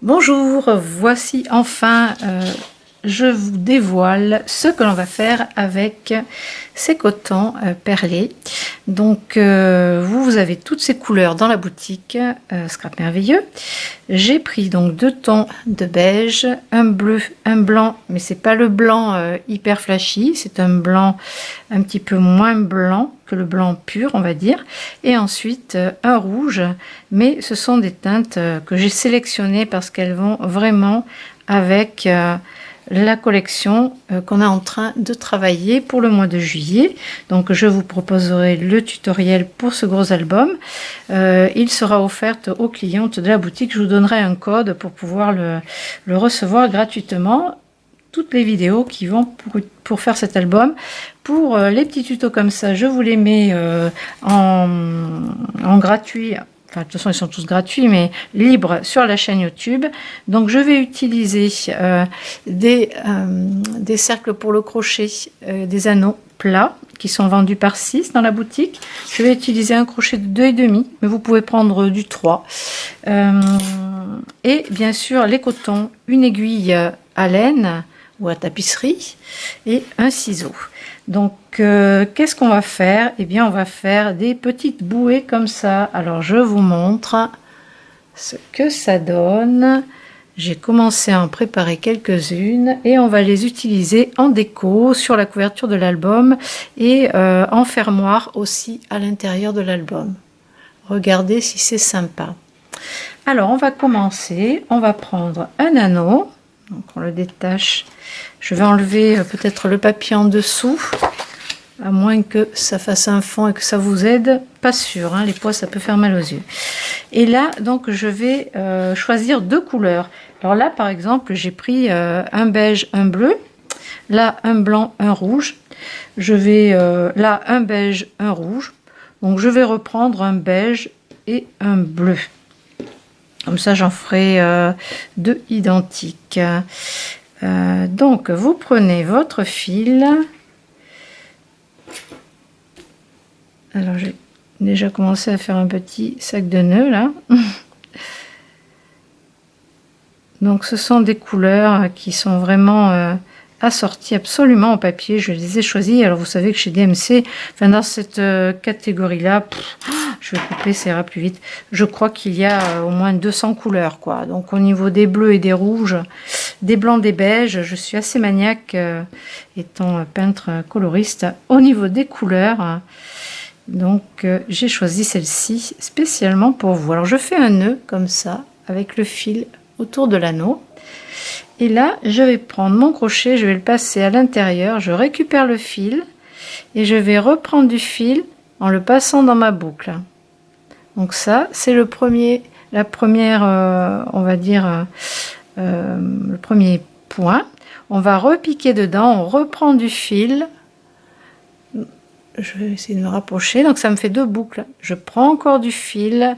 Bonjour, voici enfin, je vous dévoile ce que l'on va faire avec ces cotons perlés. Donc vous avez toutes ces couleurs dans la boutique Scrap Merveilleux. J'ai pris donc deux tons de beige, un bleu, un blanc, mais c'est pas le blanc hyper flashy, c'est un blanc un petit peu moins blanc que le blanc pur, on va dire, et ensuite un rouge, mais ce sont des teintes que j'ai sélectionnées parce qu'elles vont vraiment avec la collection qu'on est en train de travailler pour le mois de juillet. Donc je vous proposerai le tutoriel pour ce gros album. Il sera offert aux clientes de la boutique. Je vous donnerai un code pour pouvoir le recevoir gratuitement. Toutes les vidéos qui vont pour faire cet album. Pour les petits tutos comme ça, je vous les mets en gratuit. Enfin, de toute façon, ils sont tous gratuits, mais libres sur la chaîne YouTube. Donc, je vais utiliser des cercles pour le crochet, des anneaux plats qui sont vendus par 6 dans la boutique. Je vais utiliser un crochet de 2,5, mais vous pouvez prendre du 3. Et bien sûr, les cotons, une aiguille à laine ou à tapisserie et un ciseau. Donc qu'est-ce qu'on va faire? Eh bien on va faire des petites bouées comme ça. Alors je vous montre ce que ça donne. J'ai commencé à en préparer quelques-unes et on va les utiliser en déco sur la couverture de l'album et en fermoir aussi à l'intérieur de l'album. Regardez si c'est sympa. Alors on va commencer, on va prendre un anneau. Donc on le détache. Je vais enlever peut-être le papier en dessous, à moins que ça fasse un fond et que ça vous aide. Pas sûr, hein, les poids ça peut faire mal aux yeux. Et là donc je vais choisir deux couleurs. Alors là par exemple j'ai pris un beige, un bleu. Là un blanc, un rouge. Je vais là un beige, un rouge. Donc je vais reprendre un beige et un bleu. Comme ça, j'en ferai deux identiques. Donc, vous prenez votre fil. Alors, j'ai déjà commencé à faire un petit sac de nœuds, là. Donc, ce sont des couleurs qui sont vraiment assorties absolument au papier. Je les ai choisies. Alors, vous savez que chez DMC, enfin, dans cette catégorie-là, je vais couper, ça ira plus vite. Je crois qu'il y a au moins 200 couleurs, quoi. Donc, au niveau des bleus et des rouges, des blancs, des beiges, je suis assez maniaque, étant peintre coloriste. Au niveau des couleurs, donc, j'ai choisi celle-ci spécialement pour vous. Alors, je fais un nœud comme ça, avec le fil autour de l'anneau. Et là, je vais prendre mon crochet, je vais le passer à l'intérieur. Je récupère le fil et je vais reprendre du fil en le passant dans ma boucle. Donc ça, c'est le premier, la première, on va dire, le premier point. On va repiquer dedans, on reprend du fil. Je vais essayer de me rapprocher. Donc ça me fait deux boucles. Je prends encore du fil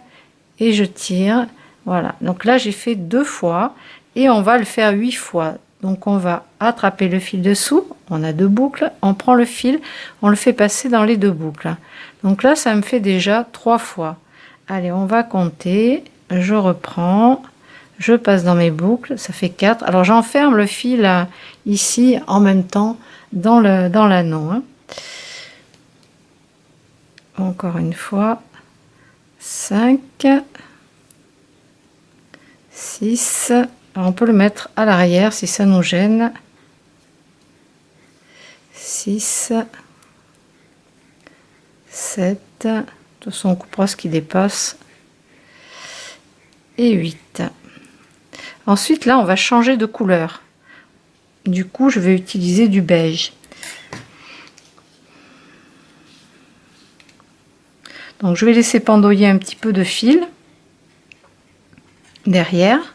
et je tire. Voilà. Donc là, j'ai fait 2 fois et on va le faire 8 fois. Donc on va attraper le fil dessous, on a 2 boucles, on prend le fil, on le fait passer dans les 2 boucles. Donc là, ça me fait déjà 3 fois. Allez, on va compter. Je reprends, je passe dans mes boucles, ça fait 4. Alors j'enferme le fil ici en même temps dans l'anneau. Hein. Encore une fois, 5, 6. Alors on peut le mettre à l'arrière si ça nous gêne. 6, 7. De toute façon, on coupera ce qui dépasse. Et 8. Ensuite, là, on va changer de couleur. Du coup, je vais utiliser du beige. Donc, je vais laisser pendoyer un petit peu de fil derrière.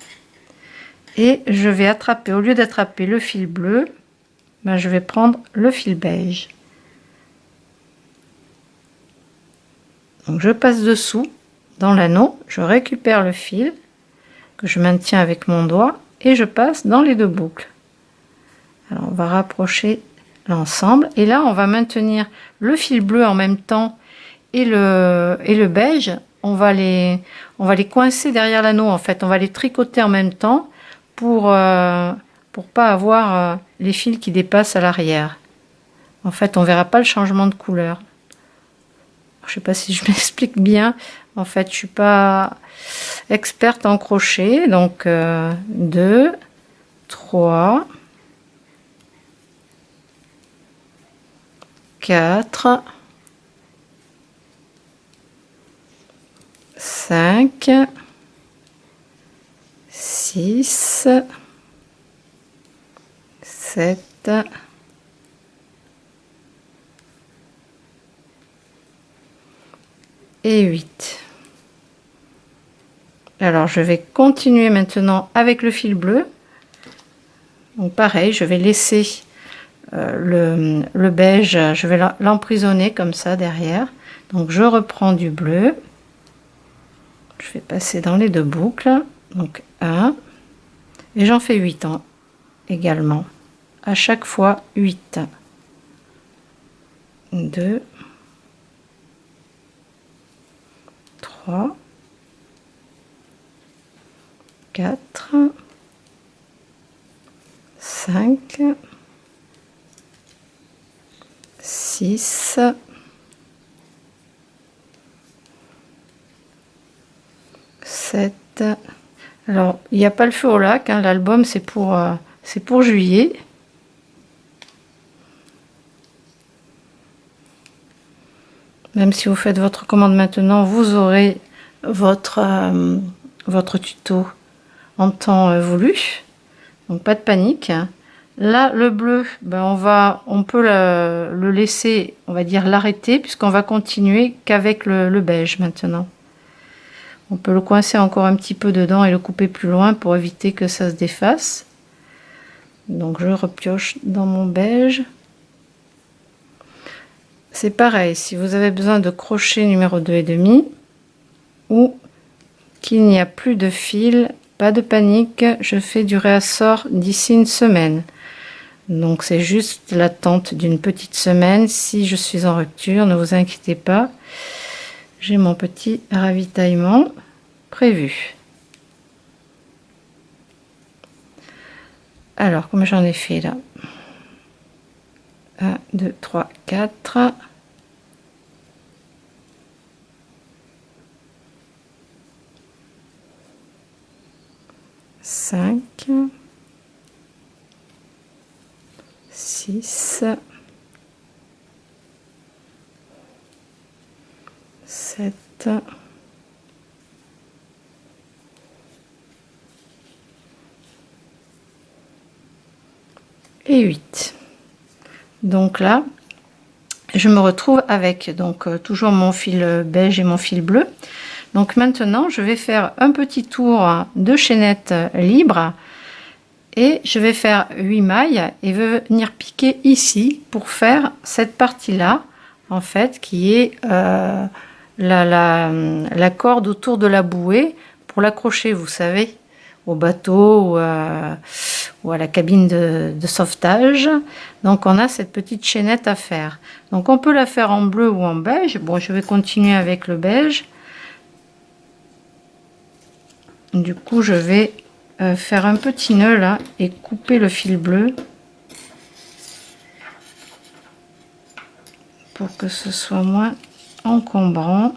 Et je vais attraper, au lieu d'attraper le fil bleu, ben, je vais prendre le fil beige. Donc, je passe dessous dans l'anneau, je récupère le fil que je maintiens avec mon doigt et je passe dans les 2 boucles. Alors on va rapprocher l'ensemble et là on va maintenir le fil bleu en même temps et le beige on va les coincer derrière l'anneau. En fait, on va les tricoter en même temps pour pas avoir les fils qui dépassent à l'arrière. En fait, on verra pas le changement de couleur. Je sais pas si je m'explique bien. En fait, je suis pas experte en crochet. Donc 2, 3, 4, 5, 6, 7, et 8. Alors je vais continuer maintenant avec le fil bleu. Donc pareil, je vais laisser le beige, je vais l'emprisonner comme ça derrière. Donc je reprends du bleu, je vais passer dans les deux boucles. Donc 1, et j'en fais 8 également. À chaque fois 8. 2, 3, 4, 5, 6, 7. Alors, il n'y a pas le feu au lac, hein, l'album c'est pour juillet. Même si vous faites votre commande maintenant, vous aurez votre tuto en temps voulu. Donc pas de panique. Là, le bleu, on peut le laisser, on va dire l'arrêter, puisqu'on va continuer qu'avec le beige maintenant. On peut le coincer encore un petit peu dedans et le couper plus loin pour éviter que ça se défasse. Donc je repioche dans mon beige. C'est pareil, si vous avez besoin de crochet numéro 2,5 ou qu'il n'y a plus de fil, pas de panique, je fais du réassort d'ici une semaine. Donc c'est juste l'attente d'une petite semaine. Si je suis en rupture, ne vous inquiétez pas, j'ai mon petit ravitaillement prévu. Alors, comme j'en ai fait là, 1, 2, 3, 4. 5, 6, 7, et 8. Donc là, je me retrouve avec toujours mon fil beige et mon fil bleu. Donc maintenant, je vais faire un petit tour de chaînette libre et je vais faire 8 mailles et venir piquer ici pour faire cette partie-là, en fait, qui est la corde autour de la bouée pour l'accrocher, vous savez, au bateau ou à la cabine de sauvetage. Donc on a cette petite chaînette à faire. Donc on peut la faire en bleu ou en beige. Bon, je vais continuer avec le beige. Du coup, je vais faire un petit nœud là et couper le fil bleu pour que ce soit moins encombrant.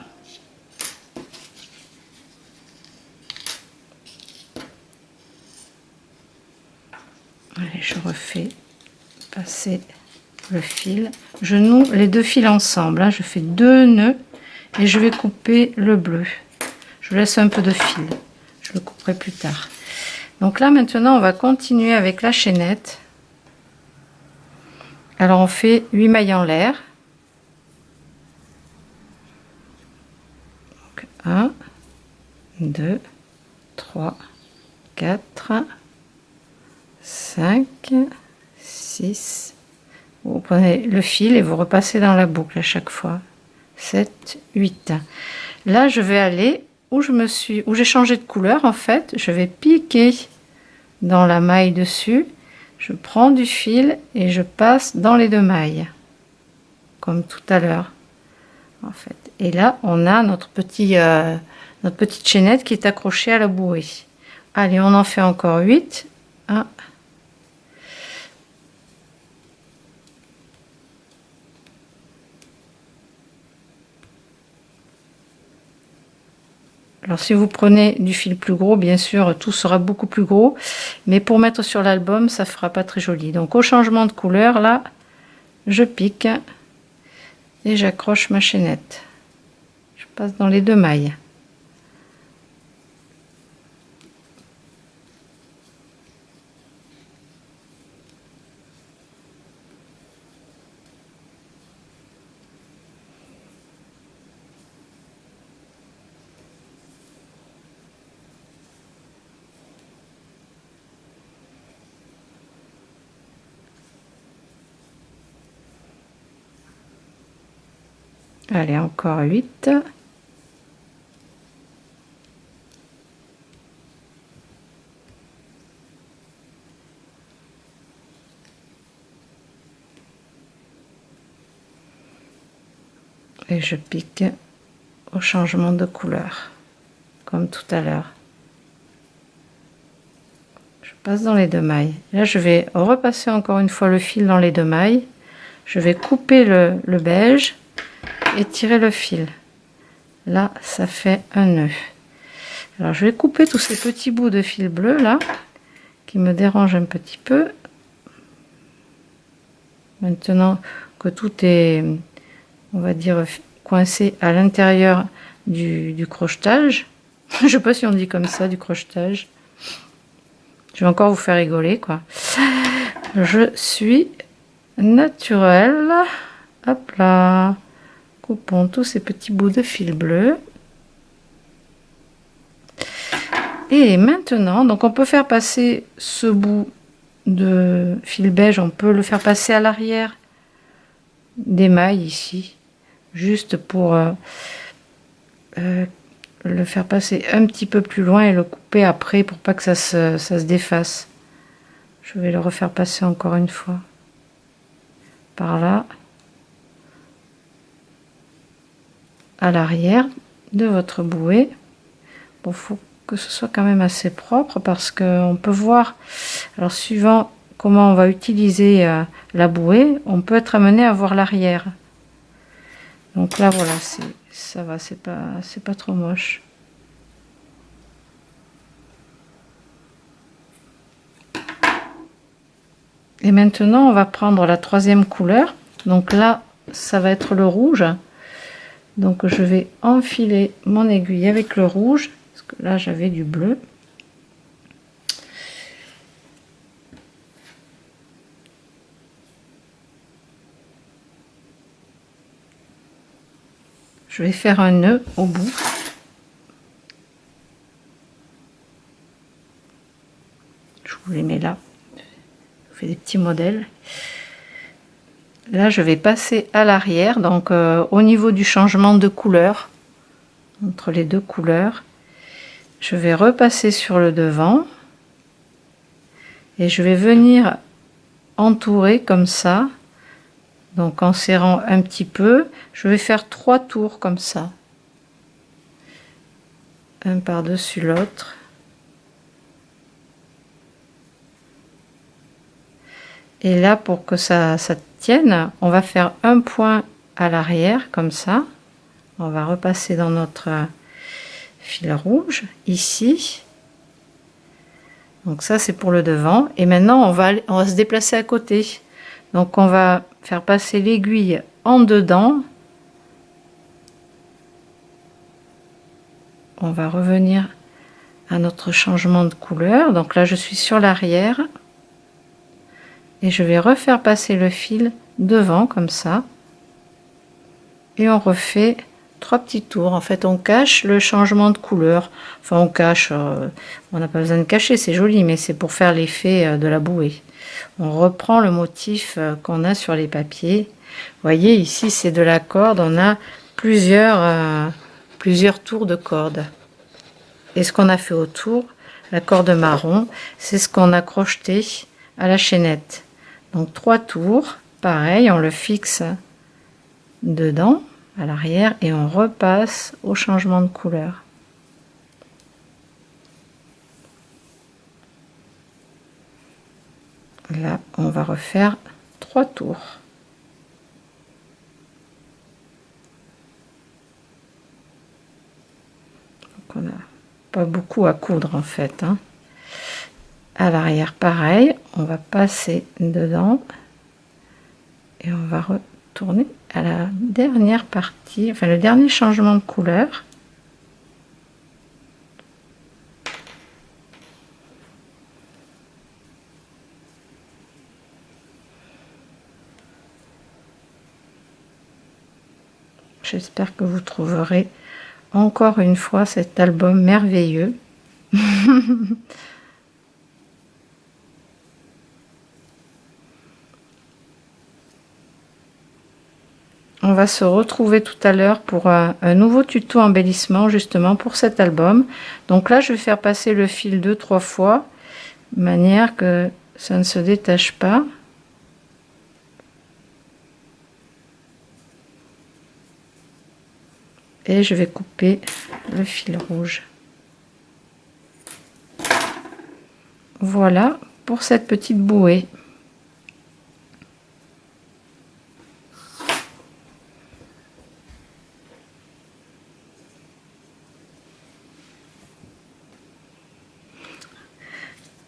Allez, je refais passer le fil. Je noue les deux fils ensemble, hein. Je fais 2 nœuds et je vais couper le bleu. Je laisse un peu de fil. Je le couperai plus tard. Donc là maintenant on va continuer avec la chaînette. Alors on fait 8 mailles en l'air. 1, 2, 3, 4, 5, 6. Vous prenez le fil et vous repassez dans la boucle à chaque fois. 7, 8. Là je vais aller où j'ai changé de couleur. En fait, je vais piquer dans la maille dessus, je prends du fil et je passe dans les 2 mailles comme tout à l'heure. en fait. Et là, on a notre petite chaînette qui est accrochée à la bouée. Allez, on en fait encore 8. 1. Alors si vous prenez du fil plus gros, bien sûr, tout sera beaucoup plus gros. Mais pour mettre sur l'album, ça fera pas très joli. Donc au changement de couleur, là, je pique et j'accroche ma chaînette. Je passe dans les 2 mailles. Allez, encore 8. Et je pique au changement de couleur, comme tout à l'heure. Je passe dans les 2 mailles. Là, je vais repasser encore une fois le fil dans les 2 mailles. Je vais couper le beige et tirer le fil. Là, ça fait un nœud. Alors, je vais couper tous ces petits bouts de fil bleu là, qui me dérangent un petit peu. Maintenant que tout est, on va dire, coincé à l'intérieur du crochetage. Je sais pas si on dit comme ça, du crochetage. Je vais encore vous faire rigoler, quoi. Je suis naturelle. Hop là. Coupons tous ces petits bouts de fil bleu. Et maintenant, donc on peut faire passer ce bout de fil beige, on peut le faire passer à l'arrière des mailles ici, juste pour le faire passer un petit peu plus loin et le couper après pour pas que ça se défasse. Je vais le refaire passer encore une fois par là à l'arrière de votre bouée. Bon, faut que ce soit quand même assez propre parce qu'on peut voir, alors suivant comment on va utiliser la bouée, on peut être amené à voir l'arrière. Donc là voilà, ça va, c'est pas trop moche. Et maintenant on va prendre la 3e couleur. Donc là ça va être le rouge. Donc je vais enfiler mon aiguille avec le rouge, parce que là j'avais du bleu. Je vais faire un nœud au bout. Je vous les mets là. Je fais des petits modèles. Là, je vais passer à l'arrière, donc au niveau du changement de couleur, entre les 2 couleurs, je vais repasser sur le devant et je vais venir entourer comme ça. Donc en serrant un petit peu, je vais faire 3 tours comme ça, un par-dessus l'autre. Et là, pour que ça tienne, on va faire un point à l'arrière comme ça. On va repasser dans notre fil rouge ici. Donc ça c'est pour le devant. Et maintenant on va se déplacer à côté. Donc on va faire passer l'aiguille en dedans. On va revenir à notre changement de couleur. Donc là je suis sur l'arrière. Et je vais refaire passer le fil devant comme ça. Et on refait 3 petits tours. En fait on cache le changement de couleur. Enfin on cache, on n'a pas besoin de cacher, c'est joli, mais c'est pour faire l'effet de la bouée. On reprend le motif qu'on a sur les papiers. Vous voyez ici c'est de la corde, on a plusieurs tours de corde. Et ce qu'on a fait autour, la corde marron, c'est ce qu'on a crocheté à la chaînette. Donc 3 tours, pareil, on le fixe dedans. à l'arrière et on repasse au changement de couleur. Là, on va refaire 3 tours. Donc on n'a pas beaucoup à coudre en fait, hein. À l'arrière, pareil, on va passer dedans et on va retourner à la dernière partie, enfin le dernier changement de couleur. J'espère que vous trouverez encore une fois cet album merveilleux. On va se retrouver tout à l'heure pour un nouveau tuto embellissement justement pour cet album. Donc là, je vais faire passer le fil 2-3 fois, de manière que ça ne se détache pas. Et je vais couper le fil rouge. Voilà pour cette petite bouée.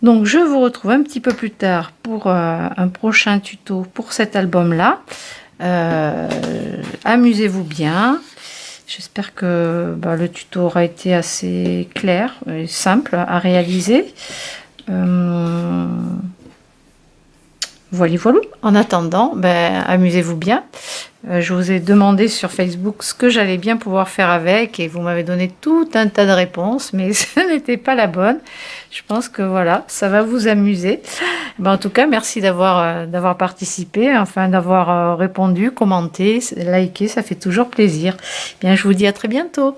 Donc je vous retrouve un petit peu plus tard pour un prochain tuto pour cet album là. Amusez-vous bien. J'espère que le tuto aura été assez clair et simple à réaliser. Voilà. En attendant, amusez-vous bien. Je vous ai demandé sur Facebook ce que j'allais bien pouvoir faire avec et vous m'avez donné tout un tas de réponses, mais ce n'était pas la bonne. Je pense que voilà, ça va vous amuser. En tout cas, merci d'avoir participé, enfin d'avoir répondu, commenté, liké, ça fait toujours plaisir. Bien, je vous dis à très bientôt.